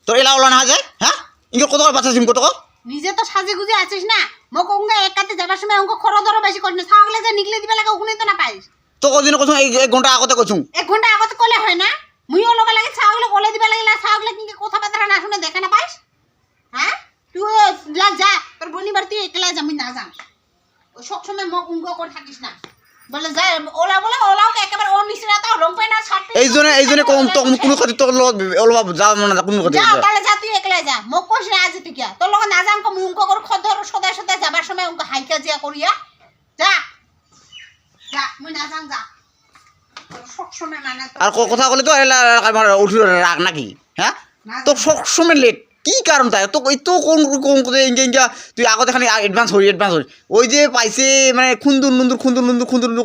তোর এলা ওলা না যায় হ্যাঁ ইঙ্গ কত করে বাঁচাছিস কত নিজে তো সাজে গুজে আছিস না মোক ওঙ্গা একাতে যাবার সময় অঙ্ক খরো ধরো বেশি করিস না ছাগলে যে নিকলে দিবে লাগে ওখানে তো না পাইস তো কদিন কছুম এই 1 ঘন্টা আগতে কছুম 1 ঘন্টা আগতে কলে হয় না মুইও লবা লাগে ছাগলে কলে দিবে লাগে ছাগলে কি কথা বার্তা না শুনে দেখে না পাইস হ্যাঁ তুই যা তোর বনিবার তুই একলা যা মুই না যাম ও সব সময় মোক ওঙ্গ করে থাকিস না বলে যা ওলা বলে ওলাকে একেবারে ওর নিচে তো রং পাই না ছাড়তে এই জন্য কম তো কোনো কথা তোর ওলবা যা মানে কোনো কথা যা তাহলে যা তুই একলা যা মোক কইছ না আজ তুই কি তোর লগে না যাম কম উঙ্ক করে খদর সদা সদা যাবার সময় উঙ্ক হাইকা জিয়া করিয়া যা যা মুই না যাম যা সব সময় মানে আর কথা বলে তো এলা আমার উঠি রাগ নাকি হ্যাঁ তো সব সময় লেট কি কারণ তাই তো এই তো কোন কোন ইঙ্গা তুই আগতে খালি অ্যাডভান্স হই ওই যে পাইছে মানে খুন্দুর নন্দুর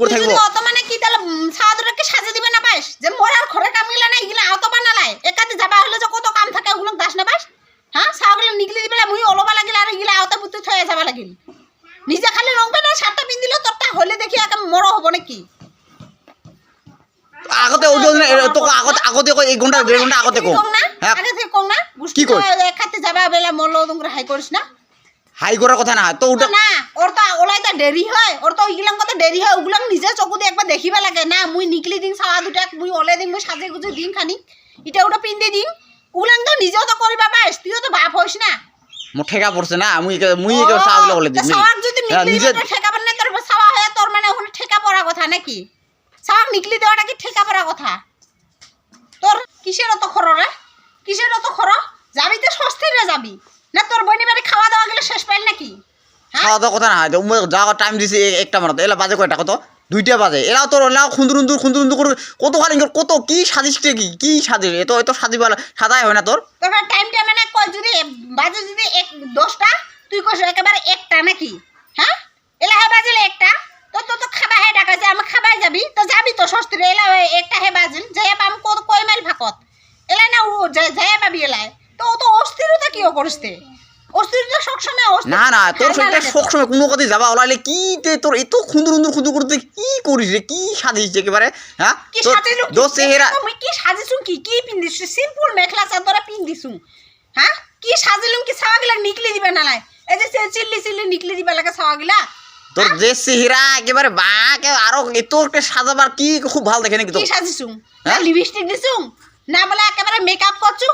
করে থাকবো অত মানে কি তাহলে সাদরকে সাজে দিবে না পাইস যে মোরার ঘরে কামিলা না ইগলা আতো বানালাই একাতে যাবা হলে যে কত কাম থাকে ওগুলো দাস না পাইস হ্যাঁ সাগলে নিগলি দিবে মুই অলবা লাগিল আর ইগলা আতো বুতে থয়ে যাবা লাগিল নিজে খালি রংবে না শার্টটা পিন্দিলো তোরটা হলে দেখি একা মড় হবে নাকি আগতে ওই তো আগতে 1 ঘন্টা 1.5 ঘন্টা আগতে কম হ্যাঁ আগে থেকে কম না কি কই একাতে যাবা বেলা মল তোমরা হাই করিস না হাই করার কথা না তো ওটা না ওর তো ওলাই তো দেরি হয় ওর তো ইগলাম কত দেরি হয় ওগুলাম নিজে চকু দিয়ে একবার দেখিবা লাগে না মুই নিকলি দিন সাওয়া দুটা মুই ওলে দিন মুই সাজে গুজে দিন খানি এটা ওটা পিন্দে দিন ওগুলাম তো নিজেও তো করিবা পাইস তুইও তো বাপ হইস না মো ঠেকা পড়ছে না মুই সাওয়া বলে দিই সাওয়া যদি নিকলি দিতে ঠেকা পারনে তোর সাওয়া হয় তোর মানে ওখানে ঠেকা পড়া কথা নাকি সাওয়া নিকলি দেওয়াটা কি ঠেকা পড়া কথা তোর কিসের অত খর রে কিসের অত খর যাবি তো সস্তিরে যাবি না তোর বইনি বাড়ি খাওয়া দাওয়া গেলে শেষ পাইল নাকি খাওয়া দাওয়া কথা না যাওয়ার টাইম দিছে 1টা মারাতে এলা বাজে কয়টা কত 2টা বাজে এলাও তোর এলাও খুন্দুর করে কত খালি কত কি সাজিসতে কি সাজিস এত সাজিবা সাজাই হয় না তোর তোর টাইমটা মানে কই যদি বাজে যদি 10টা তুই কইছ একেবারে 1টা নাকি হ্যাঁ এলা হে বাজলে 1টা তো খাবা হে ডাকা যে আমি খাবাই যাবি তো সস্তিরে এলা 1টা হে বাজিল যাই পাম কই মাইল ফাকত এলা না ও যাই পাবি এলা তো অস্থিরতা কিও করিসতে অস্থিরতা সব সময় না না তোর সেটা সব সময় কোনো কথা যাবা ওলাইলে কি তে তোর এত খুন্দুর করতে কি করিস রে কি সাজিস একেবারে হ্যাঁ কি সাজিলু দোষ চেহারা আমি কি সাজিছু কি পিন্দিস সিম্পল মেখলা চাদরা পিন্দিছু হ্যাঁ কি সাজিলুম কি ছাওয়াগিলা নিকলি দিবে না লাই এই যে চিল্লি নিকলি দিবে লাগে ছাওয়াগিলা তোর যে চেহারা একেবারে বাকে আরো এত একটা সাজাবার কি খুব ভালো দেখে নাকি তো কি সাজিছু না লিপস্টিক দিছু না বলে একেবারে মেকআপ করছু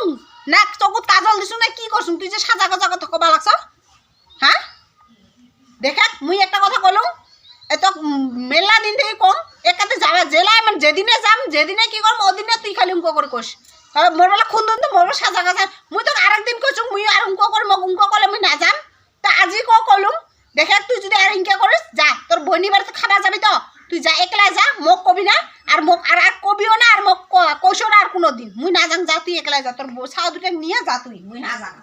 না চকুত কাজল দিছু না কি করছু তুই যে সাজা কথা কবা লাগছ হ্যাঁ দেখা মুই একটা কথা কলুম এত মেলা দিন থেকে কম একাতে যাবে জেলায় মানে যেদিনে কি করম ওদিনে তুই খালি উঙ্ক করে কইস মোর বেলা খুন্দন তো মোর সাজা মুই তো আরেকদিন কইছু মুই আর উঙ্ক করে মোক উঙ্ক করলে মুই না যাম তা আজি কলুম দেখা তুই যদি আর ইনকা করিস যা তোর বইনি বাড়িতে খাবার যাবি তো তুই যা একলা যা মোক কবি না আর মোক আর কবিও না আর মোক কইছো না আর কোনোদিন মুই না যাম যা তুই একলা যা তোর ছাও দুটা নিয়ে যা তুই মুই না যাম